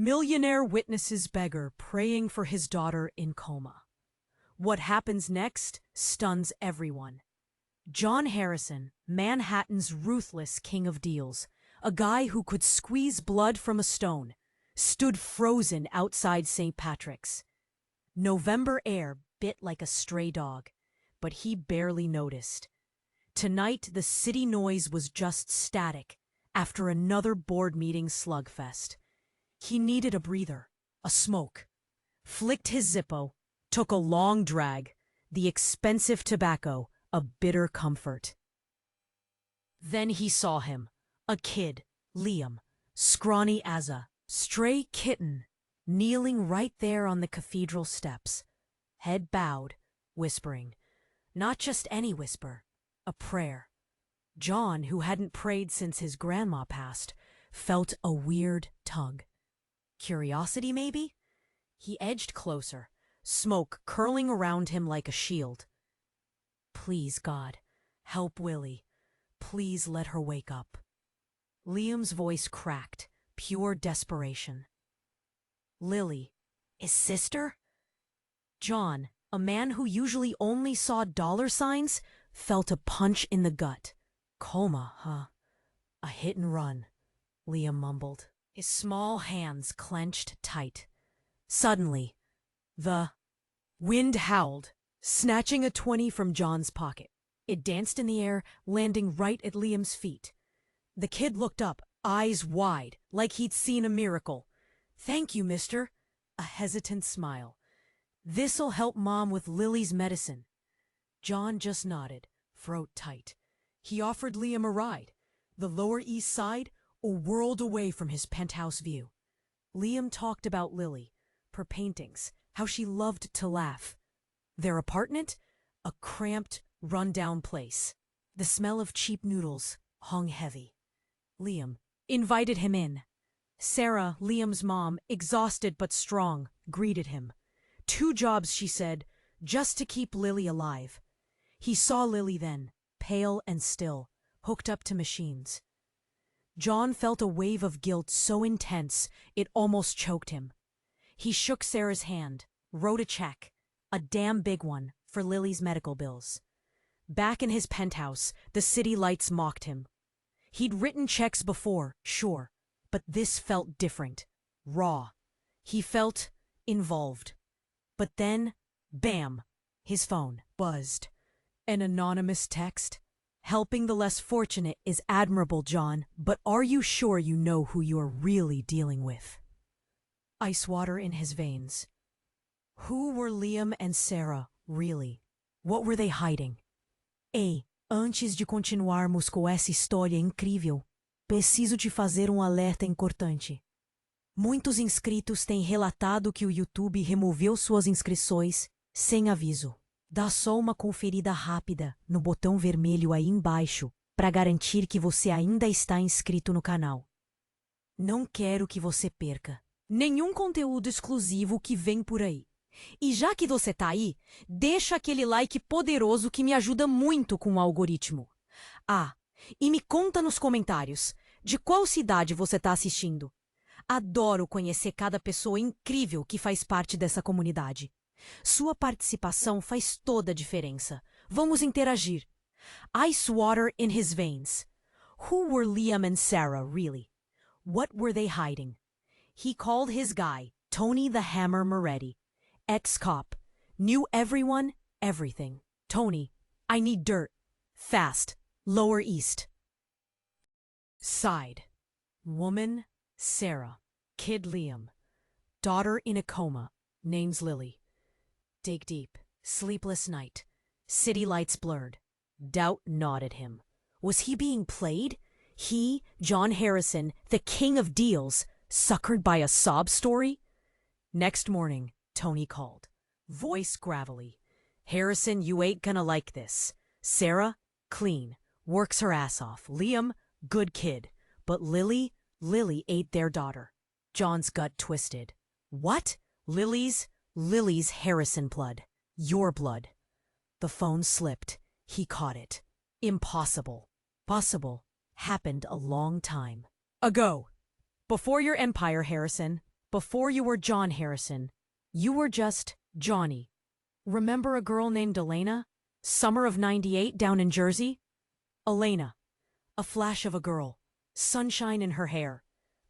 Millionaire witnesses Beggar praying for his daughter in coma. What happens next stuns everyone. John Harrison, Manhattan's ruthless king of deals, a guy who could squeeze blood from a stone, stood frozen outside St. Patrick's. November air bit like a stray dog, but he barely noticed. Tonight, the city noise was just static after another board meeting slugfest. He needed a breather, a smoke. Flicked his Zippo, took a long drag, the expensive tobacco, a bitter comfort. Then he saw him, a kid, Liam, scrawny as a stray kitten, kneeling right there on the cathedral steps, head bowed, whispering, not just any whisper, a prayer. John, who hadn't prayed since his grandma passed, felt a weird tug. Curiosity, maybe? He edged closer, smoke curling around him like a shield. Please, God, help Willie. Please let her wake up. Liam's voice cracked, pure desperation. Lily, his sister? John, a man who usually only saw dollar signs, felt a punch in the gut. Coma, huh? A hit and run, Liam mumbled. His small hands clenched tight. Suddenly, the wind howled, snatching a 20 from John's pocket. It danced in the air, landing right at Liam's feet. The kid looked up, eyes wide, like he'd seen a miracle. Thank you, mister. A hesitant smile. This'll help Mom with Lily's medicine. John just nodded, throat tight. He offered Liam a ride. The Lower East Side, a world away from his penthouse view. Liam talked about Lily, her paintings, how she loved to laugh. Their apartment? A cramped, run-down place. The smell of cheap noodles hung heavy. Liam invited him in. Sarah, Liam's mom, exhausted but strong, greeted him. 2 jobs, she said, just to keep Lily alive. He saw Lily then, pale and still, hooked up to machines. John felt a wave of guilt so intense it almost choked him. He shook Sarah's hand, wrote a check, a damn big one, for Lily's medical bills. Back in his penthouse, the city lights mocked him. He'd written checks before, sure, but this felt different, raw. He felt involved. But then, bam, his phone buzzed. An anonymous text. Helping the less fortunate is admirable, John, but are you sure you know who you're really dealing with? Ice water in his veins. Who were Liam and Sarah, really? What were they hiding? Ei, antes de continuarmos com essa história incrível, preciso te fazer alerta importante. Muitos inscritos têm relatado que o YouTube removeu suas inscrições sem aviso. Dá só uma conferida rápida no botão vermelho aí embaixo para garantir que você ainda está inscrito no canal. Não quero que você perca nenhum conteúdo exclusivo que vem por aí. E já que você tá aí, deixa aquele like poderoso que me ajuda muito com o algoritmo. Ah, e me conta nos comentários de qual cidade você tá assistindo. Adoro conhecer cada pessoa incrível que faz parte dessa comunidade. Sua participação faz toda a diferença. Vamos interagir. Ice water in his veins. Who were Liam and Sarah, really? What were they hiding? He called his guy, Tony the Hammer Moretti. Ex-cop. Knew everyone, everything. Tony, I need dirt. Fast. Lower East. Side. Woman, Sarah. Kid Liam. Daughter in a coma. Name's Lily. Dig deep. Sleepless night. City lights blurred. Doubt gnawed him. Was he being played? He, John Harrison, the king of deals, suckered by a sob story? Next morning, Tony called. Voice gravelly. Harrison, you ain't gonna like this. Sarah, clean. Works her ass off. Liam, good kid. But Lily ate their daughter. John's gut twisted. What? Lily's Harrison blood. Your blood. The phone slipped. He caught it. Impossible. Possible. Happened a long time ago. Before your empire, Harrison. Before you were John Harrison, you were just Johnny. Remember a girl named Elena? Summer of '98 down in Jersey? Elena. A flash of a girl. Sunshine in her hair.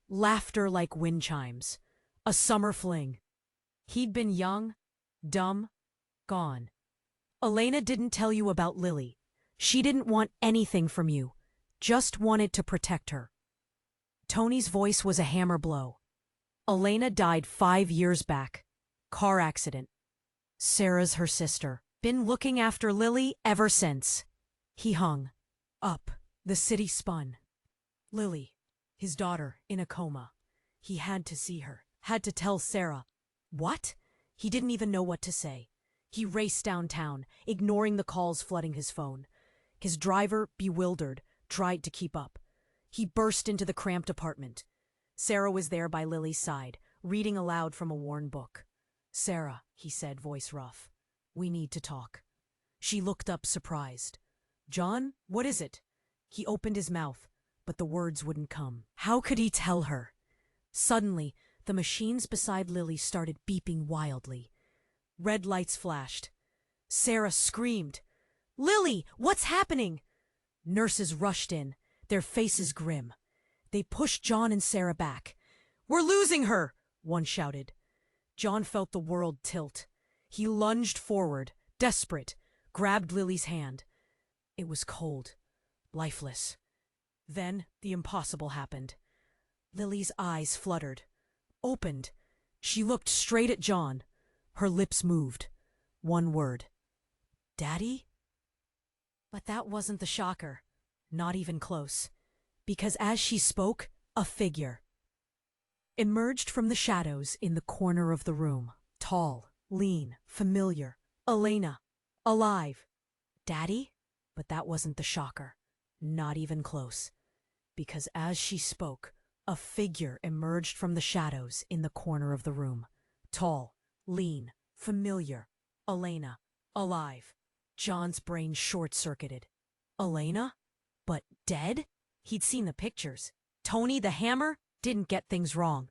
Laughter like wind chimes. A summer fling. He'd been young, dumb, gone. Elena didn't tell you about Lily. She didn't want anything from you. Just wanted to protect her. Tony's voice was a hammer blow. Elena died 5 years back. Car accident. Sarah's her sister. Been looking after Lily ever since. He hung. Up. The city spun. Lily, his daughter, in a coma. He had to see her. Had to tell Sarah. What? He didn't even know what to say. He raced downtown, ignoring the calls flooding his phone. His driver, bewildered, tried to keep up. He burst into the cramped apartment. Sarah was there by Lily's side, reading aloud from a worn book. "Sarah," he said, voice rough. "We need to talk." She looked up, surprised. "John, what is it?" He opened his mouth, but the words wouldn't come. How could he tell her? Suddenly, the machines beside Lily started beeping wildly. Red lights flashed. Sarah screamed. "Lily, what's happening?" Nurses rushed in, their faces grim. They pushed John and Sarah back. "We're losing her!" one shouted. John felt the world tilt. He lunged forward, desperate, grabbed Lily's hand. It was cold, lifeless. Then the impossible happened. Lily's eyes fluttered, opened. She looked straight at John. Her lips moved. One word. "Daddy?" But that wasn't the shocker. Not even close. Because as she spoke, a figure emerged from the shadows in the corner of the room. Tall, lean, familiar. Elena. Alive. "Daddy?" But that wasn't the shocker. Not even close. Because as she spoke, a figure emerged from the shadows in the corner of the room. Tall, lean, familiar. Elena. Alive. John's brain short-circuited. Elena? But dead? He'd seen the pictures. Tony, the hammer, didn't get things wrong.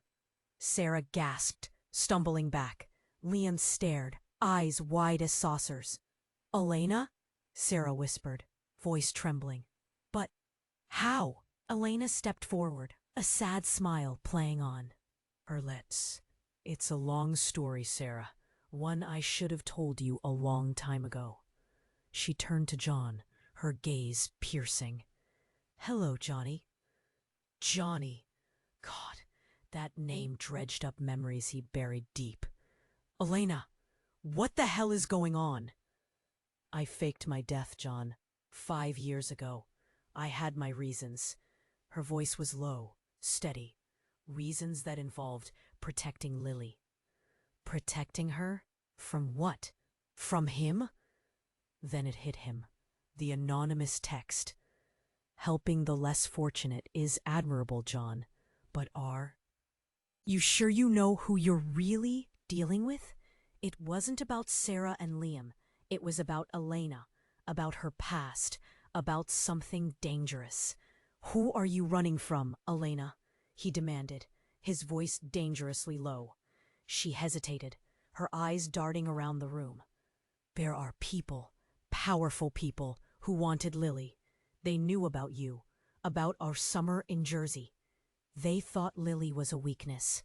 Sarah gasped, stumbling back. Liam stared, eyes wide as saucers. "Elena?" Sarah whispered, voice trembling. "But how?" Elena stepped forward, a sad smile playing on her lips. "It's a long story, Sarah. One I should have told you a long time ago." She turned to John, her gaze piercing. "Hello, Johnny." Johnny. God, that name dredged up memories he buried deep. "Elena, what the hell is going on?" "I faked my death, John. 5 years ago. I had my reasons." Her voice was low, steady. Reasons that involved protecting Lily. Protecting her? From what? From him? Then it hit him. The anonymous text. "Helping the less fortunate is admirable, John, but you sure you know who you're really dealing with?" It wasn't about Sarah and Liam. It was about Elena, about her past, about something dangerous. "Who are you running from, Elena?" he demanded, his voice dangerously low. She hesitated, her eyes darting around the room. "There are people, powerful people, who wanted Lily. They knew about you, about our summer in Jersey. They thought Lily was a weakness.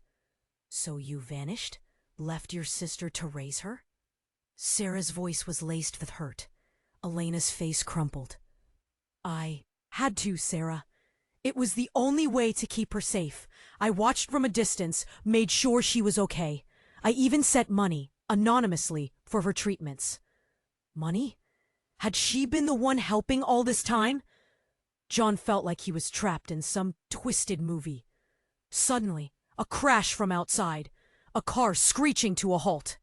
So you vanished? Left your sister to raise her?" Sarah's voice was laced with hurt. Elena's face crumpled. "I had to, Sarah. It was the only way to keep her safe. I watched from a distance, made sure she was okay. I even sent money, anonymously, for her treatments." Money? Had she been the one helping all this time? John felt like he was trapped in some twisted movie. Suddenly, a crash from outside, a car screeching to a halt.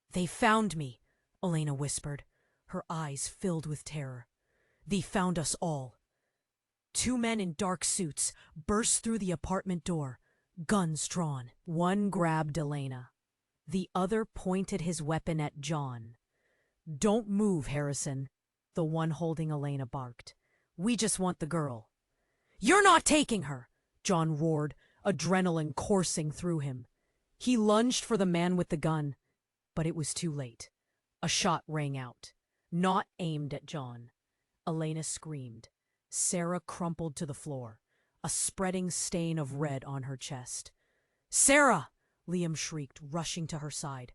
"They found me," Elena whispered, her eyes filled with terror. "They found us all." 2 men in dark suits burst through the apartment door, guns drawn. One grabbed Elena. The other pointed his weapon at John. "Don't move, Harrison," the one holding Elena barked. "We just want the girl." "You're not taking her!" John roared, adrenaline coursing through him. He lunged for the man with the gun, but it was too late. A shot rang out, not aimed at John. Elena screamed. Sarah crumpled to the floor, a spreading stain of red on her chest. "Sarah!" Liam shrieked, rushing to her side.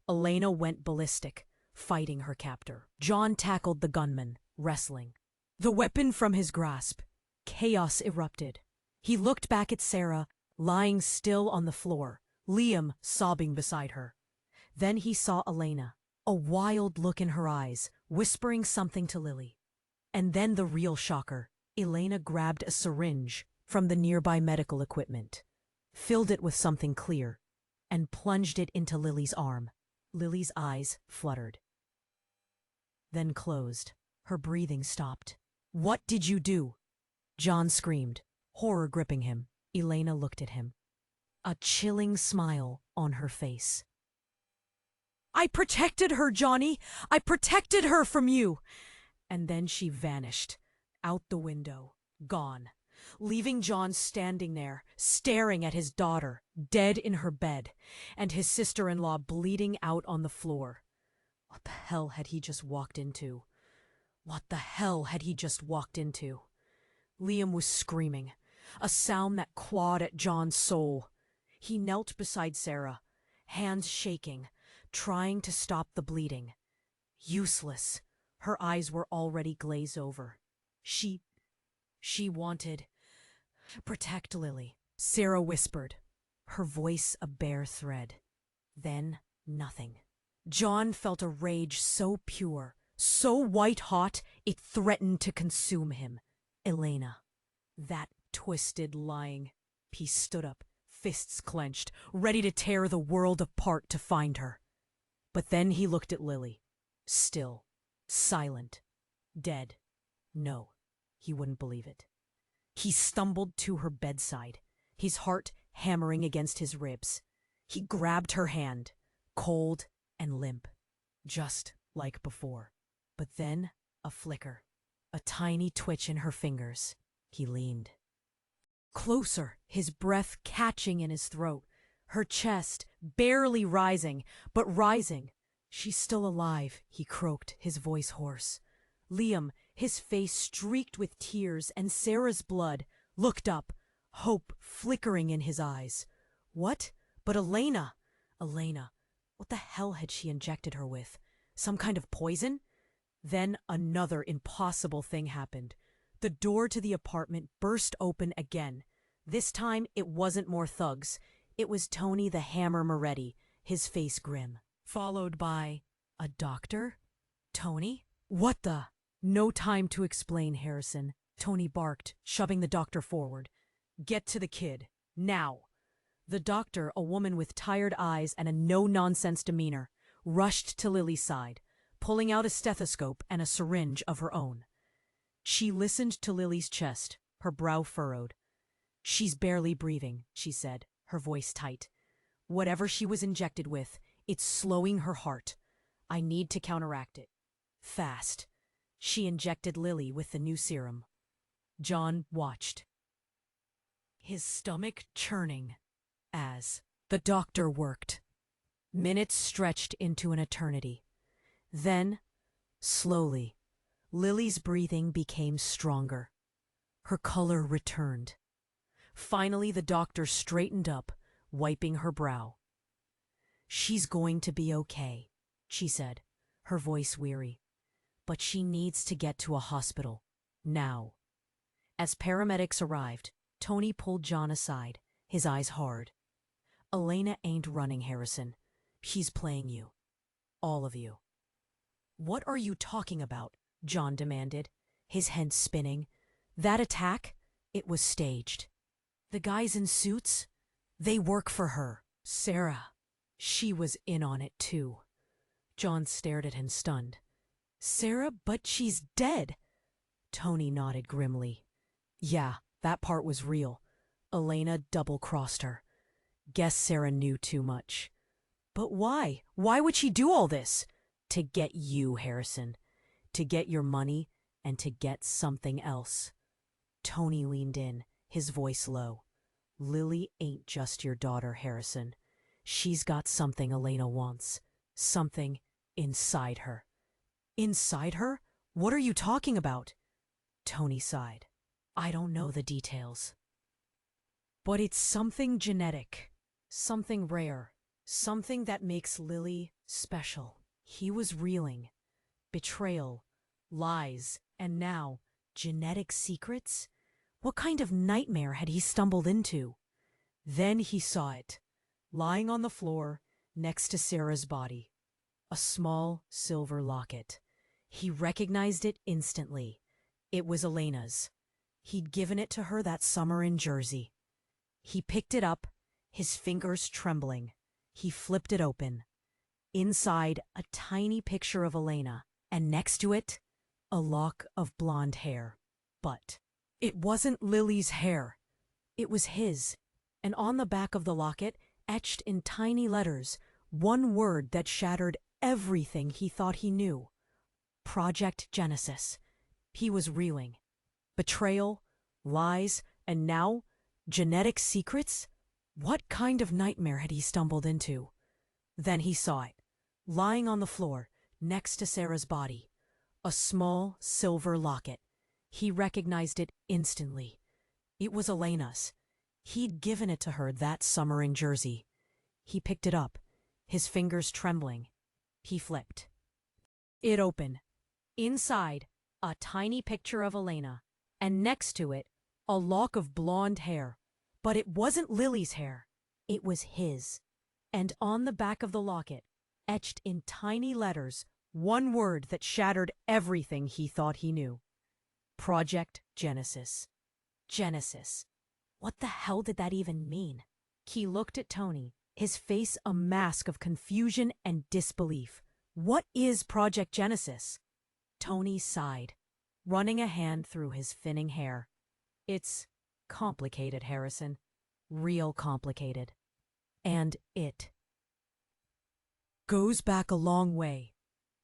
Elena went ballistic, fighting her captor. John tackled the gunman, wrestling. The weapon from his grasp. Chaos erupted. He looked back at Sarah, lying still on the floor, Liam sobbing beside her. Then he saw Elena, a wild look in her eyes, whispering something to Lily. And then the real shocker. Elena grabbed a syringe from the nearby medical equipment, filled it with something clear, and plunged it into Lily's arm. Lily's eyes fluttered, then closed. Her breathing stopped. "What did you do?" John screamed, horror gripping him. Elena looked at him, a chilling smile on her face. "I protected her, Johnny! I protected her from you!" And then she vanished, out the window, gone, leaving John standing there, staring at his daughter, dead in her bed, and his sister-in-law bleeding out on the floor. What the hell had he just walked into? What the hell had he just walked into? Liam was screaming, a sound that clawed at John's soul. He knelt beside Sarah, hands shaking, trying to stop the bleeding. Useless. Her eyes were already glazed over. She wanted... "Protect Lily," Sarah whispered, her voice a bare thread. Then nothing. John felt a rage so pure, so white-hot, it threatened to consume him. Elena. That twisted, lying. He stood up, fists clenched, ready to tear the world apart to find her. But then he looked at Lily. Still. Silent. Dead. No, he wouldn't believe it. He stumbled to her bedside, his heart hammering against his ribs. He grabbed her hand, cold and limp, just like before. But then a flicker, a tiny twitch in her fingers. He leaned closer, his breath catching in his throat, her chest barely rising, but rising. "She's still alive," he croaked, his voice hoarse. Liam, his face streaked with tears and Sarah's blood, looked up, hope flickering in his eyes. What? But Elena! Elena! What the hell had she injected her with? Some kind of poison? Then another impossible thing happened. The door to the apartment burst open again. This time it wasn't more thugs. It was Tony the Hammer Moretti, his face grim. Followed by a doctor? Tony? What the? No time to explain, Harrison. Tony barked, shoving the doctor forward. "Get to the kid. Now." The doctor, a woman with tired eyes and a no-nonsense demeanor, rushed to Lily's side, pulling out a stethoscope and a syringe of her own. She listened to Lily's chest, her brow furrowed. "She's barely breathing," she said, her voice tight. "Whatever she was injected with, it's slowing her heart. I need to counteract it. Fast." She injected Lily with the new serum. John watched, his stomach churning, as the doctor worked. Minutes stretched into an eternity. Then, slowly, Lily's breathing became stronger. Her color returned. Finally, the doctor straightened up, wiping her brow. "She's going to be okay," she said, her voice weary. "But she needs to get to a hospital. Now." As paramedics arrived, Tony pulled John aside, his eyes hard. "Elena ain't running, Harrison. She's playing you. All of you." "What are you talking about?" John demanded, his head spinning. "That attack? It was staged. The guys in suits? They work for her. Sarah. She was in on it too." John stared at him, stunned. "Sarah, but she's dead." Tony nodded grimly. "Yeah, that part was real. Elena double-crossed her. Guess Sarah knew too much." "But why? Why would she do all this?" "To get you, Harrison. To get your money and to get something else." Tony leaned in, his voice low. "Lily ain't just your daughter, Harrison. She's got something Elena wants. Something inside her. Inside her? What are you talking about? Tony sighed. I don't know the details. But it's something genetic. Something rare. Something that makes Lily special. He was reeling. Betrayal. Lies. And now, genetic secrets? What kind of nightmare had he stumbled into? Then he saw it, lying on the floor next to Sarah's body. A small silver locket. He recognized it instantly. It was Elena's. He'd given it to her that summer in Jersey. He picked it up, his fingers trembling. He flipped it open. Inside, a tiny picture of Elena, and next to it, a lock of blonde hair. But it wasn't Lily's hair. It was his. And on the back of the locket, etched in tiny letters, one word that shattered everything he thought he knew. Project Genesis. He was reeling. Betrayal, lies, and now, genetic secrets? What kind of nightmare had he stumbled into? Then he saw it, lying on the floor, next to Sarah's body. A small silver locket. He recognized it instantly. It was Elena's. He'd given it to her that summer in Jersey. He picked it up, his fingers trembling. He flipped. It opened. Inside, a tiny picture of Elena, and next to it, a lock of blonde hair. But it wasn't Lily's hair. It was his. And on the back of the locket, etched in tiny letters, one word that shattered everything he thought he knew. Project Genesis. Genesis. What the hell did that even mean? He looked at Tony, his face a mask of confusion and disbelief. What is Project Genesis? Tony sighed, running a hand through his thinning hair. It's complicated, Harrison. Real complicated. And it goes back a long way.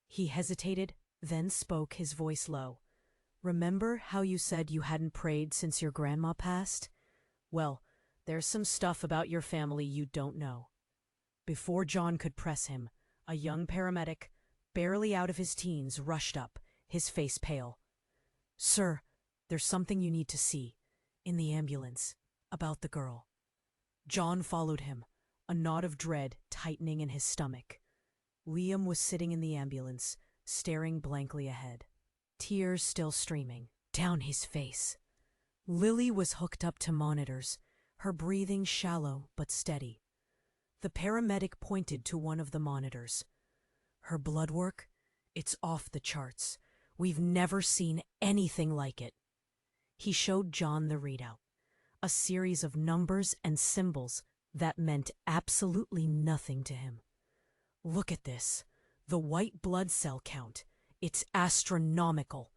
He hesitated, then spoke, his voice low. Remember how you said you hadn't prayed since your grandma passed? Well, there's some stuff about your family you don't know. Before John could press him, a young paramedic, barely out of his teens, rushed up, his face pale. Sir, there's something you need to see. In the ambulance. About the girl. John followed him, a knot of dread tightening in his stomach. Liam was sitting in the ambulance, staring blankly ahead, tears still streaming down his face. Lily was hooked up to monitors, her breathing shallow but steady. The paramedic pointed to one of the monitors. Her blood work? It's off the charts. We've never seen anything like it. He showed John the readout, a series of numbers and symbols that meant absolutely nothing to him. Look at this. The white blood cell count. It's astronomical.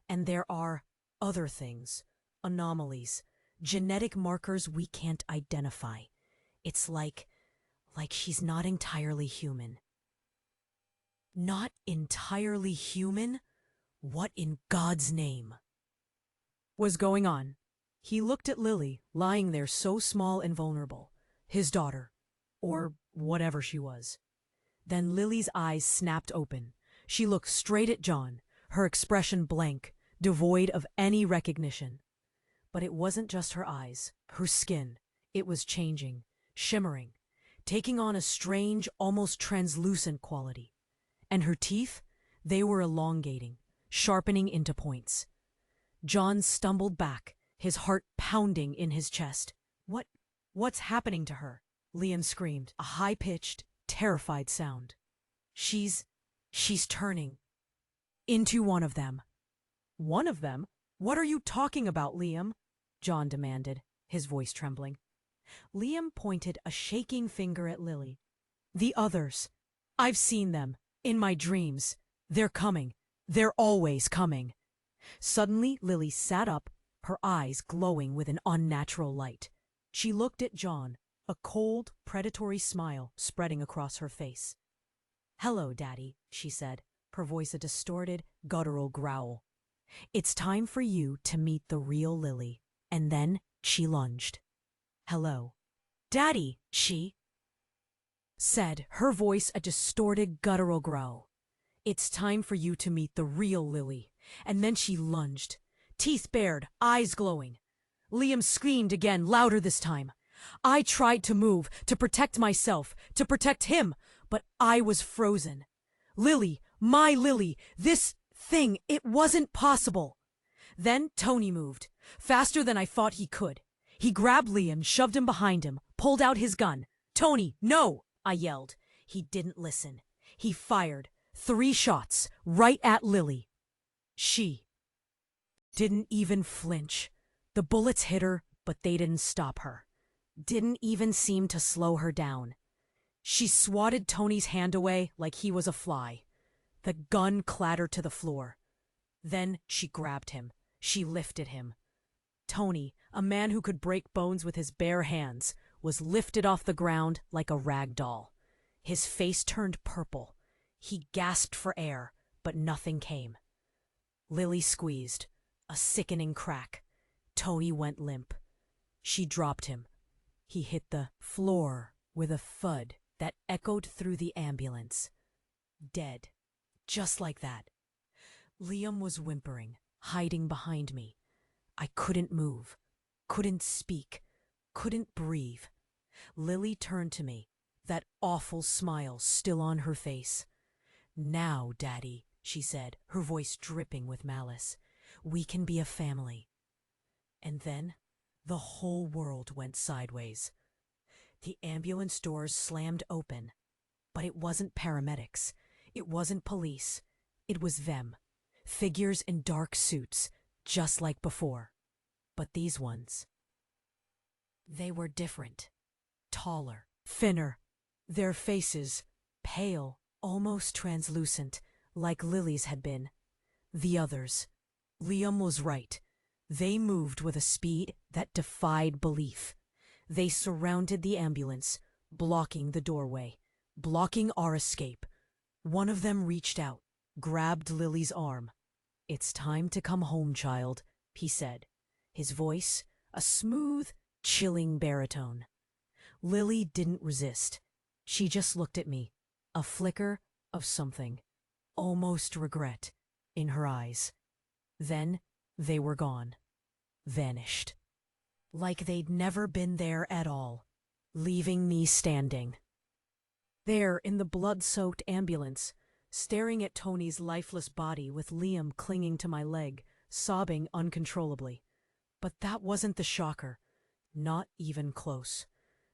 And there are other things, anomalies, genetic markers we can't identify. It's like she's not entirely human. Not entirely human? What in God's name was going on? He looked at Lily, lying there so small and vulnerable. His daughter, or whatever she was. Then Lily's eyes snapped open. She looked straight at John, her expression blank, devoid of any recognition. But it wasn't just her eyes, her skin. It was changing, shimmering, taking on a strange, almost translucent quality. And her teeth, they were elongating, sharpening into points. John stumbled back, his heart pounding in his chest. What's happening to her? Liam screamed, a high-pitched, terrified sound. She's turning into one of them. One of them? What are you talking about, Liam? John demanded, his voice trembling. Liam pointed a shaking finger at Lily. The others. I've seen them. In my dreams. They're coming. They're always coming. Suddenly, Lily sat up, her eyes glowing with an unnatural light. She looked at John, a cold, predatory smile spreading across her face. Hello, Daddy, she said, her voice a distorted, guttural growl. It's time for you to meet the real Lily. And then she lunged. Hello. Daddy, she said, her voice a distorted guttural growl. "It's time for you to meet the real Lily." And then she lunged, teeth bared, eyes glowing. Liam screamed again, louder this time. I tried to move, to protect myself, to protect him, but I was frozen. Lily, my Lily, this thing, it wasn't possible. Then Tony moved, faster than I thought he could. He grabbed Liam, shoved him behind him, pulled out his gun. "Tony, no!" I yelled. He didn't listen. He fired 3 shots right at Lily. She didn't even flinch. The bullets hit her, but they didn't stop her. Didn't even seem to slow her down. She swatted Tony's hand away like he was a fly. The gun clattered to the floor. Then she grabbed him. She lifted him. Tony, a man who could break bones with his bare hands, was lifted off the ground like a rag doll. His face turned purple. He gasped for air, but nothing came. Lily squeezed. A sickening crack. Tony went limp. She dropped him. He hit the floor with a thud that echoed through the ambulance. Dead. Just like that. Liam was whimpering, hiding behind me. I couldn't move, couldn't speak, couldn't breathe. Lily turned to me, that awful smile still on her face. "Now, Daddy," she said, her voice dripping with malice, "we can be a family." And then the whole world went sideways. The ambulance doors slammed open, but it wasn't paramedics. It wasn't police. It was them. Figures in dark suits, just like before. But these ones, they were different. Taller, thinner. Their faces, pale, almost translucent, like Lily's had been. The others. Liam was right. They moved with a speed that defied belief. They surrounded the ambulance, blocking the doorway, blocking our escape. One of them reached out, grabbed Lily's arm. "It's time to come home, child," he said, his voice a smooth, chilling baritone. Lily didn't resist. She just looked at me, a flicker of something, almost regret, in her eyes. Then they were gone, vanished. Like they'd never been there at all, leaving me standing. There in the blood-soaked ambulance, staring at Tony's lifeless body with Liam clinging to my leg, sobbing uncontrollably. But that wasn't the shocker, not even close.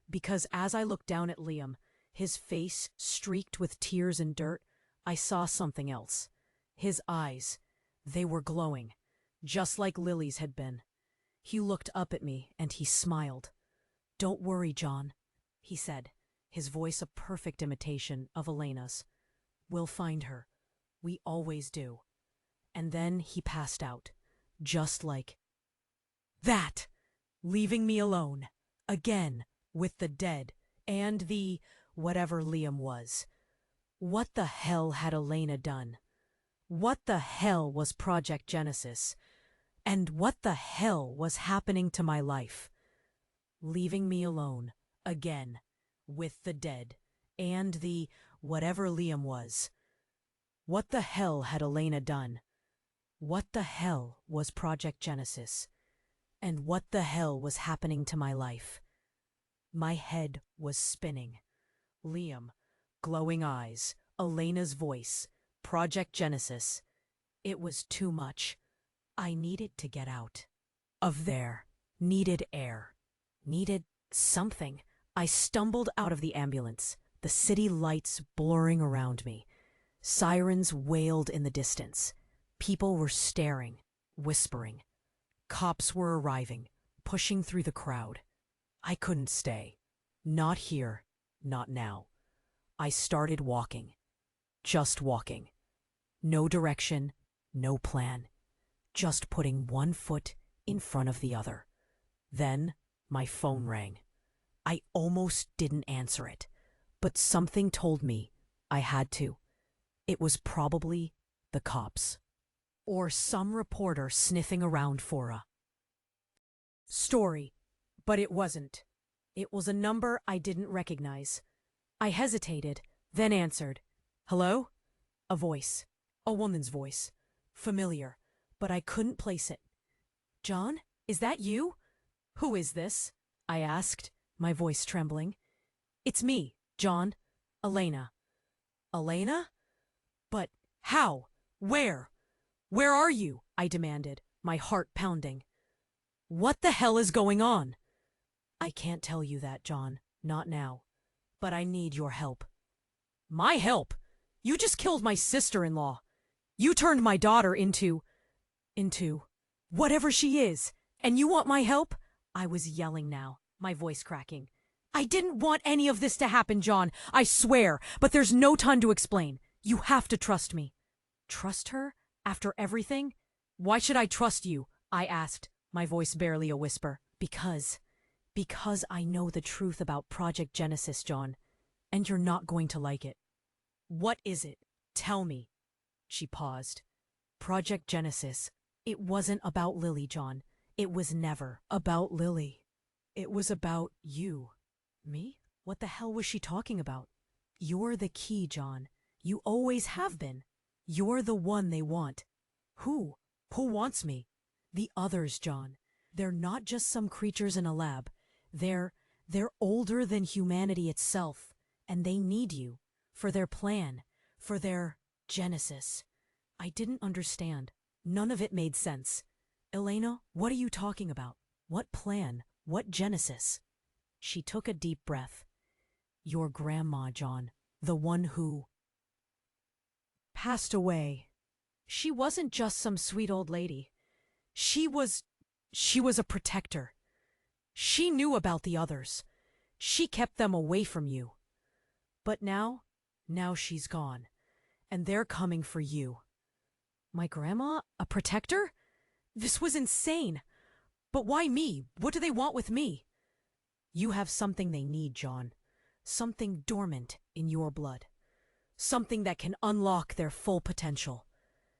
Because as I looked down at Liam, his face streaked with tears and dirt, I saw something else. His eyes, they were glowing, just like Lily's had been. He looked up at me and he smiled. "Don't worry, John," he said, his voice a perfect imitation of Elena's. "We'll find her. We always do." And then he passed out, just like that, leaving me alone, again, with the dead, and the whatever Liam was. What the hell had Elena done? What the hell was Project Genesis? And what the hell was happening to my life? Leaving me alone, again, with the dead, and the whatever Liam was. What the hell had Elena done? What the hell was Project Genesis? And what the hell was happening to my life? My head was spinning. Liam, glowing eyes, Elena's voice, Project Genesis. It was too much. I needed to get out of there. Needed air. Needed something. I stumbled out of the ambulance, the city lights blurring around me. Sirens wailed in the distance. People were staring, whispering. Cops were arriving, pushing through the crowd. I couldn't stay. Not here, not now. I started walking. Just walking. No direction, no plan. Just putting one foot in front of the other. Then my phone rang. I almost didn't answer it, but something told me I had to. It was probably the cops. Or some reporter sniffing around for a story. But it wasn't. It was a number I didn't recognize. I hesitated, then answered. Hello? A voice. A woman's voice. Familiar, but I couldn't place it. John, is that you? Who is this? I asked, my voice trembling. It's me, John. Elena. Elena? But how? Where? Where are you? I demanded, my heart pounding. What the hell is going on? I can't tell you that, John. Not now. But I need your help. My help? You just killed my sister-in-law. You turned my daughter into whatever she is. And you want my help? I was yelling now, my voice cracking. I didn't want any of this to happen, John. I swear. But there's no time to explain. You have to trust me. Trust her? After everything? Why should I trust you? I asked, my voice barely a whisper. Because I know the truth about Project Genesis, John. And you're not going to like it. What is it? Tell me. She paused. Project Genesis. It wasn't about Lily, John. It was never about Lily. It was about you. Me? What the hell was she talking about? You're the key, John. You always have been. You're the one they want. Who? Who wants me? The others, John. They're not just some creatures in a lab. They're older than humanity itself, and they need you. For their plan. For their Genesis. I didn't understand. None of it made sense. Elena, what are you talking about? What plan? What Genesis? She took a deep breath. Your grandma, John. The one who passed away. She wasn't just some sweet old lady. She was a protector. She knew about the others. She kept them away from you. But now she's gone. And they're coming for you. My grandma? A protector? This was insane. But why me? What do they want with me? You have something they need, John. Something dormant in your blood. Something that can unlock their full potential.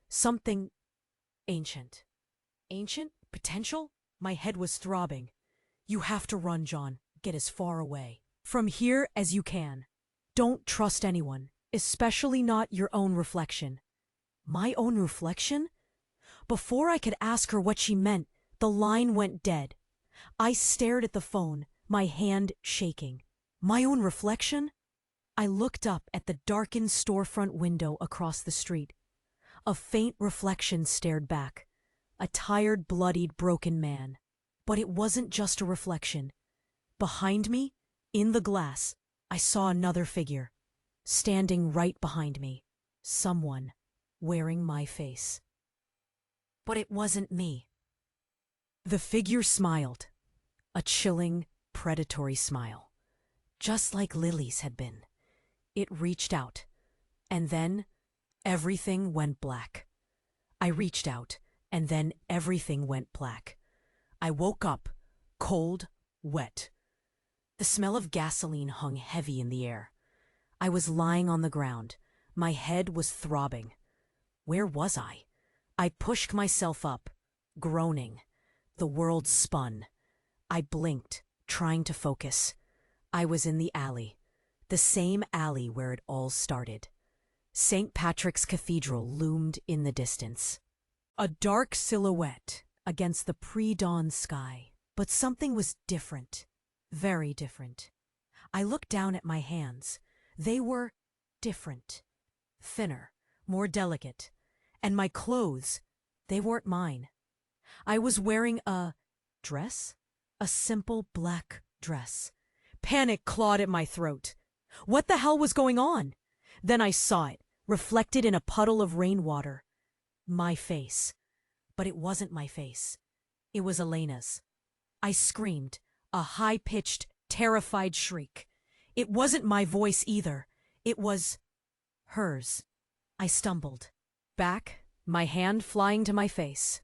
Something ancient. Ancient? Potential? My head was throbbing. You have to run, John. Get as far away from here as you can. Don't trust anyone, especially not your own reflection. My own reflection? Before I could ask her what she meant, the line went dead. I stared at the phone, my hand shaking. My own reflection? I looked up at the darkened storefront window across the street. A faint reflection stared back. A tired, bloodied, broken man. But it wasn't just a reflection. Behind me, in the glass, I saw another figure. Standing right behind me. Someone wearing my face. But it wasn't me. The figure smiled. A chilling, predatory smile. Just like Lily's had been. It reached out. And then, everything went black. I reached out, and then everything went black. I woke up, cold, wet. The smell of gasoline hung heavy in the air. I was lying on the ground. My head was throbbing. Where was I? I pushed myself up, groaning. The world spun. I blinked, trying to focus. I was in the alley. The same alley where it all started. St. Patrick's Cathedral loomed in the distance. A dark silhouette against the pre-dawn sky. But something was different. Very different. I looked down at my hands. They were different. Thinner, more delicate. And my clothes, they weren't mine. I was wearing a dress? A simple black dress. Panic clawed at my throat. What the hell was going on? Then I saw it, reflected in a puddle of rainwater. My face. But it wasn't my face. It was Elena's. I screamed, a high-pitched, terrified shriek. It wasn't my voice either. It was hers. I stumbled. Back, my hand flying to my face.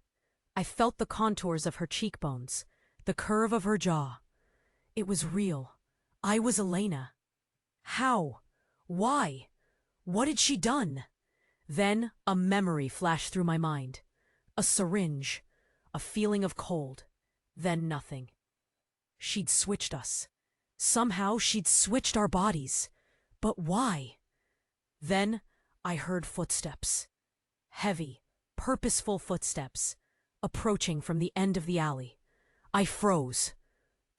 I felt the contours of her cheekbones, the curve of her jaw. It was real. I was Elena. How? Why? What had she done? Then a memory flashed through my mind. A syringe. A feeling of cold. Then nothing. She'd switched us. Somehow she'd switched our bodies. But why? Then I heard footsteps. Heavy, purposeful footsteps, approaching from the end of the alley. I froze.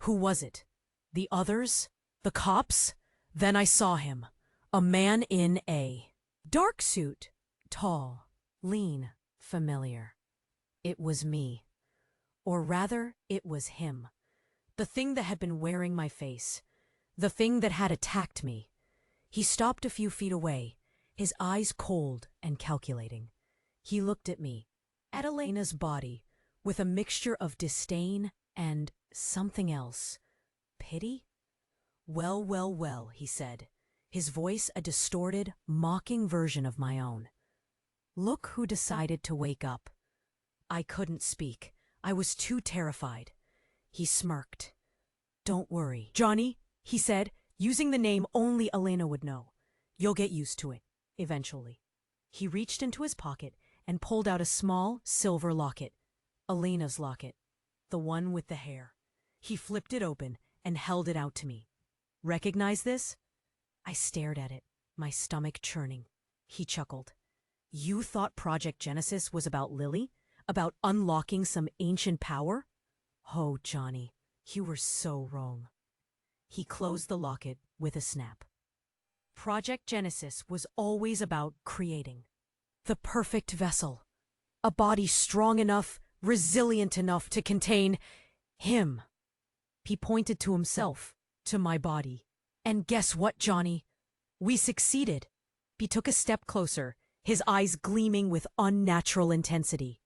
Who was it? The others? The cops? Then I saw him. A man in a dark suit. Tall, lean, familiar. It was me. Or rather, it was him. The thing that had been wearing my face. The thing that had attacked me. He stopped a few feet away, his eyes cold and calculating. He looked at me, at Elena's body, with a mixture of disdain and something else. Pity? Well, well, well, he said, his voice a distorted, mocking version of my own. Look who decided to wake up. I couldn't speak. I was too terrified. He smirked. Don't worry, Johnny, he said, using the name only Elena would know. You'll get used to it, eventually. He reached into his pocket and pulled out a small silver locket. Elena's locket. The one with the hair. He flipped it open and held it out to me. Recognize this? I stared at it, my stomach churning. He chuckled. You thought Project Genesis was about Lily? About unlocking some ancient power? Oh, Johnny, you were so wrong. He closed the locket with a snap. Project Genesis was always about creating the perfect vessel. A body strong enough, resilient enough to contain him. He pointed to himself, to my body. And guess what, Johnny? We succeeded. He took a step closer, his eyes gleaming with unnatural intensity.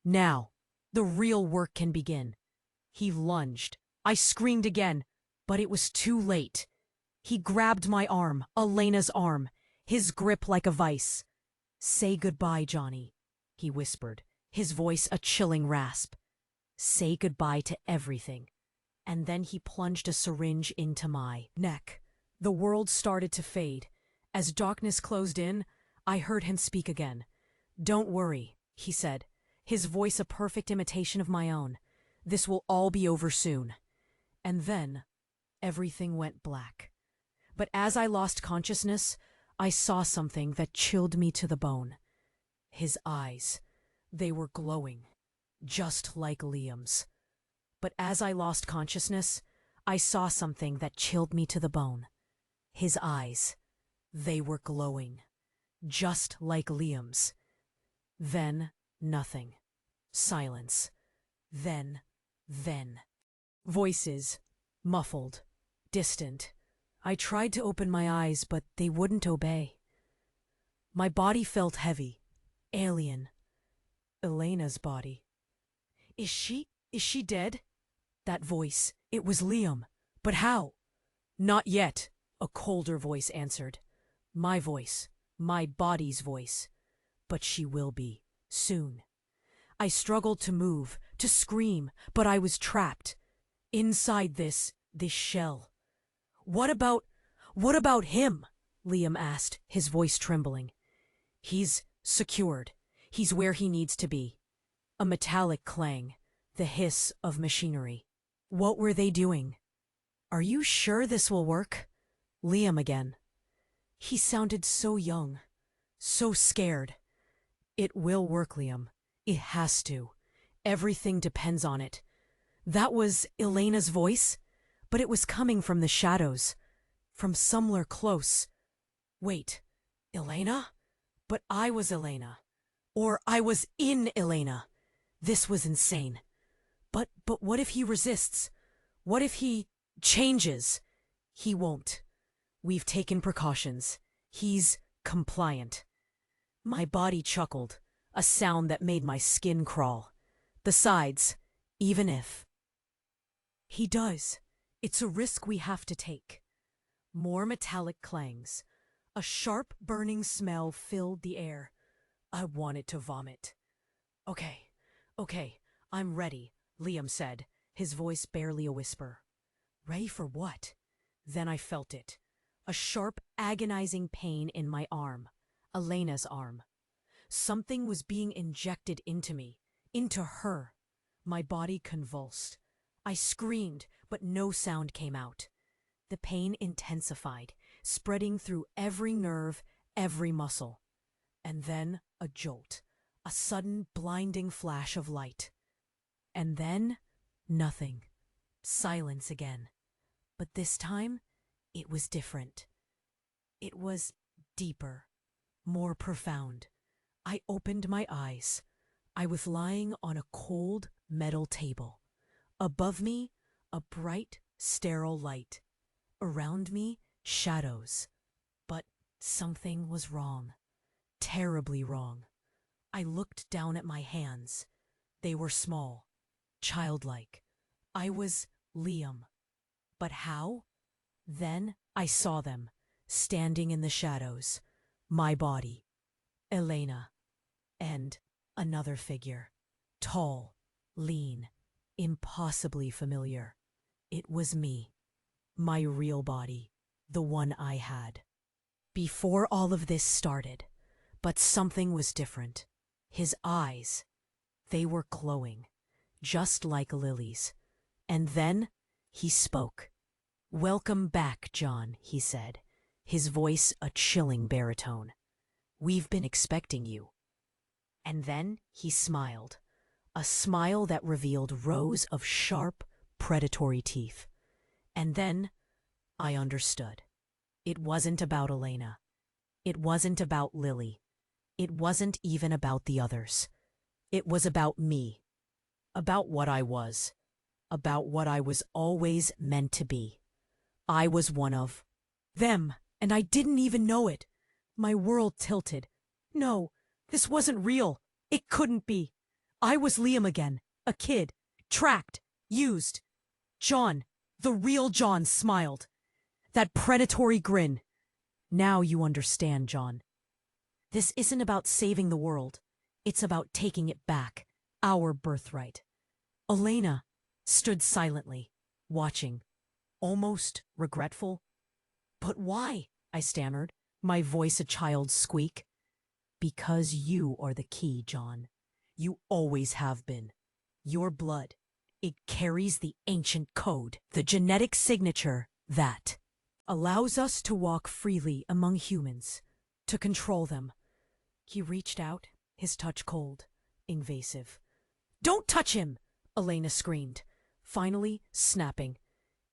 Now, the real work can begin. He lunged. I screamed again, but it was too late. He grabbed my arm, Elena's arm, his grip like a vice. Say goodbye, Johnny, he whispered, his voice a chilling rasp. Say goodbye to everything. And then he plunged a syringe into my neck. The world started to fade. As darkness closed in, I heard him speak again. Don't worry, he said, his voice a perfect imitation of my own. This will all be over soon. And then, everything went black. But as I lost consciousness, I saw something that chilled me to the bone. His eyes, they were glowing, just like Liam's. But as I lost consciousness, I saw something that chilled me to the bone. His eyes, they were glowing, just like Liam's. Then, nothing. Silence. Then. Voices, muffled, distant. I tried to open my eyes, but they wouldn't obey. My body felt heavy, alien. Elena's body. Is she dead? That voice, it was Liam. But how? Not yet, a colder voice answered. My voice, my body's voice. But she will be, soon. I struggled to move, to scream, but I was trapped. Inside this shell. What about him? Liam asked, his voice trembling. He's secured. He's where he needs to be. A metallic clang, the hiss of machinery. What were they doing? Are you sure this will work? Liam again. He sounded so young, so scared. It will work, Liam. It has to. Everything depends on it. That was Elena's voice, but it was coming from the shadows, from somewhere close. Wait, Elena? But I was Elena. Or I was in Elena. This was insane. But what if he resists? What if he changes? He won't. We've taken precautions. He's compliant. My body chuckled, a sound that made my skin crawl. Besides, even if he does, it's a risk we have to take. More metallic clangs. A sharp, burning smell filled the air. I wanted to vomit. Okay, I'm ready, Liam said, his voice barely a whisper. Ready for what? Then I felt it. A sharp, agonizing pain in my arm. Elena's arm. Something was being injected into me, into her. My body convulsed. I screamed, but no sound came out. The pain intensified, spreading through every nerve, every muscle. And then a jolt, a sudden blinding flash of light. And then nothing. Silence again. But this time, it was different. It was deeper, more profound. I opened my eyes. I was lying on a cold metal table. Above me, a bright, sterile light. Around me, shadows. But something was wrong. Terribly wrong. I looked down at my hands. They were small, childlike. I was Liam. But how? Then I saw them, standing in the shadows. My body. Elena. And another figure. Tall, lean, impossibly familiar. It was me. My real body. The one I had. Before all of this started, but something was different. His eyes. They were glowing, just like lilies. And then he spoke. "Welcome back, John," he said, his voice a chilling baritone. "We've been expecting you." And then he smiled, a smile that revealed rows of sharp, predatory teeth. And then I understood. It wasn't about Elena. It wasn't about Lily. It wasn't even about the others. It was about me. About what I was. About what I was always meant to be. I was one of them, and I didn't even know it. My world tilted. No, this wasn't real. It couldn't be. I was Liam again, a kid, tracked, used. John, the real John, smiled. That predatory grin. "Now you understand, John. This isn't about saving the world. It's about taking it back, our birthright." Elena stood silently, watching, almost regretful. "But why?" I stammered, my voice a child's squeak. "Because you are the key, John. You always have been. Your blood, it carries the ancient code, the genetic signature that allows us to walk freely among humans, to control them." He reached out, his touch cold, invasive. "Don't touch him!" Elena screamed, finally snapping.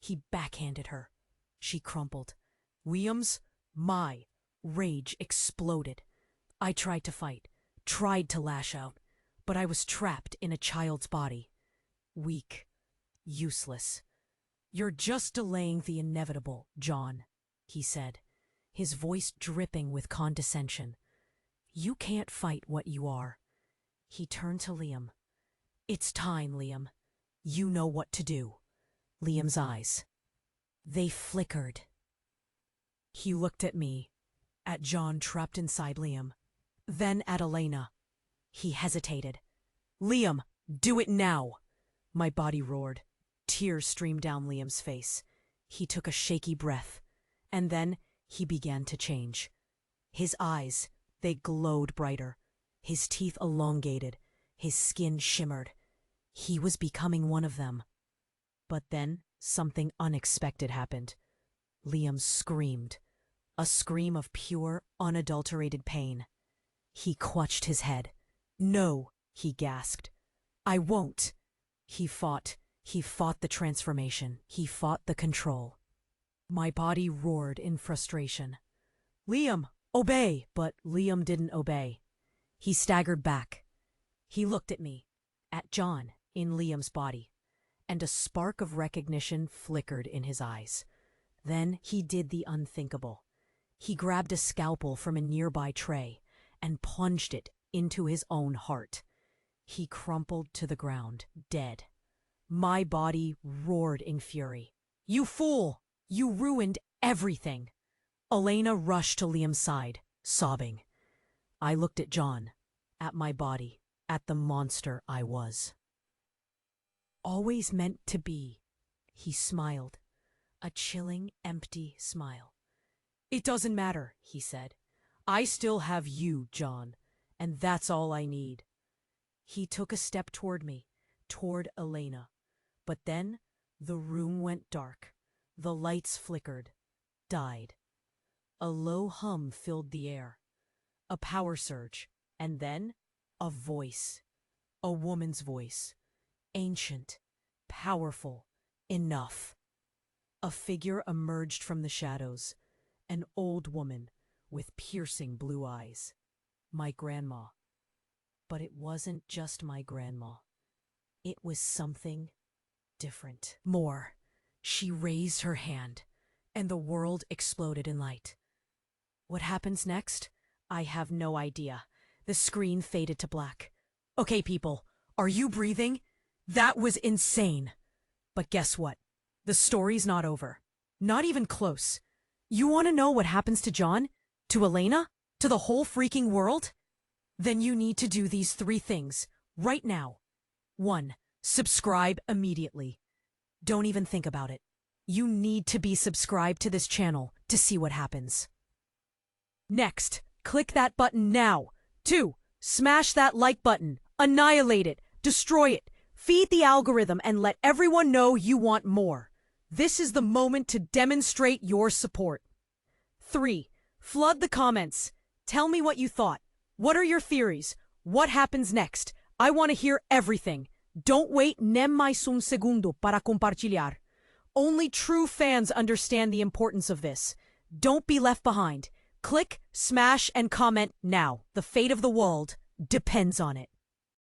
He backhanded her. She crumpled. My rage exploded. I tried to fight, tried to lash out, but I was trapped in a child's body. Weak, useless. "You're just delaying the inevitable, John," he said, his voice dripping with condescension. "You can't fight what you are." He turned to Liam. "It's time, Liam. You know what to do." Liam's eyes. They flickered. He looked at me, at John trapped inside Liam, then at Elena. He hesitated. "Liam, do it now!" My body roared. Tears streamed down Liam's face. He took a shaky breath, and then he began to change. His eyes, they glowed brighter. His teeth elongated. His skin shimmered. He was becoming one of them. But then something unexpected happened. Liam screamed. A scream of pure, unadulterated pain. He clutched his head. "No," he gasped. "I won't." He fought. He fought the transformation. He fought the control. My body roared in frustration. "Liam, obey!" But Liam didn't obey. He staggered back. He looked at me, at John, in Liam's body, and a spark of recognition flickered in his eyes. Then he did the unthinkable. He grabbed a scalpel from a nearby tray and plunged it into his own heart. He crumpled to the ground, dead. My body roared in fury. "You fool! You ruined everything!" Elena rushed to Liam's side, sobbing. I looked at John, at my body, at the monster I was. "Always meant to be," he smiled, a chilling, empty smile. "It doesn't matter," he said. "I still have you, John, and that's all I need." He took a step toward me, toward Elena. But then the room went dark. The lights flickered, died. A low hum filled the air. A power surge. And then, a voice. A woman's voice. Ancient. Powerful. Enough. A figure emerged from the shadows. An old woman with piercing blue eyes. My grandma. But it wasn't just my grandma. It was something different. More. She raised her hand, and the world exploded in light. What happens next? I have no idea. The screen faded to black. Okay, people, are you breathing? That was insane. But guess what? The story's not over. Not even close. You want to know what happens to John? To Elena? To the whole freaking world? Then you need to do these 3 things, right now. 1. Subscribe immediately. Don't even think about it. You need to be subscribed to this channel to see what happens. Next, click that button now. 2. Smash that like button. Annihilate it. Destroy it. Feed the algorithm and let everyone know you want more. This is the moment to demonstrate your support. 3. Flood the comments. Tell me what you thought. What are your theories? What happens next? I want to hear everything. Don't wait nem mais segundo para compartilhar. Only true fans understand the importance of this. Don't be left behind. Click, smash, and comment now. The fate of the world depends on it.